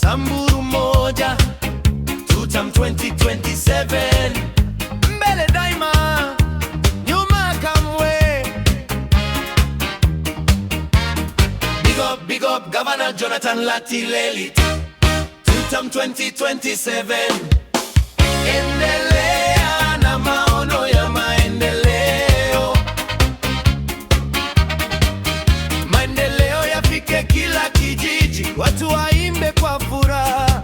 Samburu moja, tutam 2027. Mbele daima, nyuma kamwe. Big up Governor Jonathan Lati Lelit. Tutam 2027. Endelea na maono ya maendeleo. Maendeleo yafike kila kijiji, watu waimbe kwa furaha.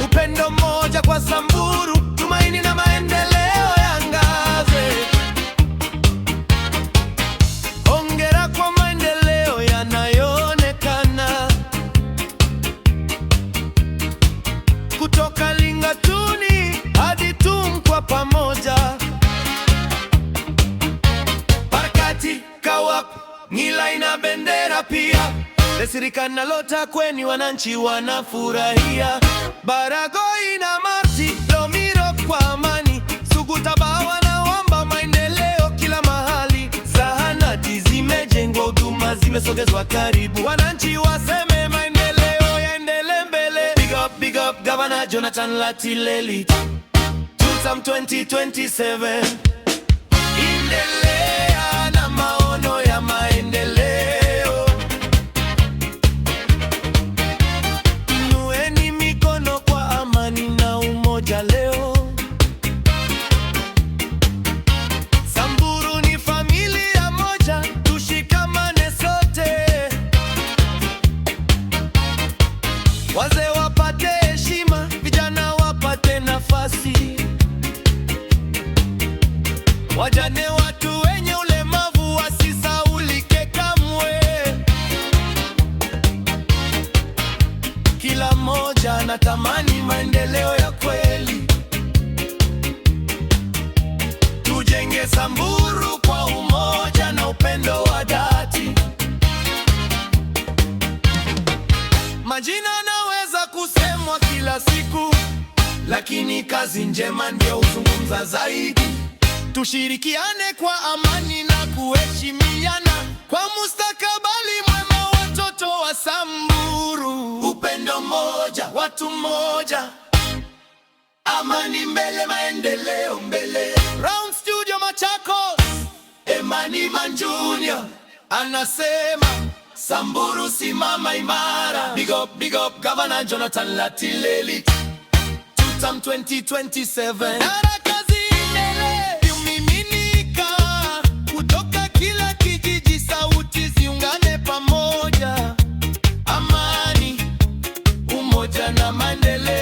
Upendo mmoja kwa Samburu, tumaini na maendeleo yangaze. Hongera kwa maendeleo yanayoonekana. Kutoka Lingatuni hadi Tum kwa pamoja. Barakati, Kawap, Ng'ila na bendera pia. Lesirika na Lota kweni wananchi wanafurahia. Baragoi na Marti, Lomiro kwa amani. Suguta Bawa na Wamba, maendeleo kila mahali. Zahanati zimejengwa, huduma zimesogezwa karibu. Wananchi waseme maendeleo yaendelee mbele. Big up Governor Jonathan Lati Lelit. Tutam 2027. Endelea na maono ya maendeleo. Inueni mikono kwa amani na umoja leo. Samburu ni familia moja, tushikamane sote. Wazee wapate heshima, vijana wapate nafasi. Wajane, watu wenye ulemavu wasisaulike kamwe. Kila mmoja anatamani maendeleo ya kweli. Tujenge Samburu kwa umoja na upendo wa dhati. Majina naweza kusemwa kila siku, lakini kazi njema ndio huzungumza zaidi. Tushirikiane kwa amani na kuheshimiana, kwa mustakabali mwema watoto wa Samburu. Upendo mmoja, watu mmoja, amani mbele, maendeleo mbele. Round Studio Machakos, Emani Man Junior anasema Samburu simama imara. Big up Governor Jonathan Lati Lelit. Tutam 2027. Kutoka kila kijiji, sauti ziungane pamoja. Amani, umoja na maendeleo.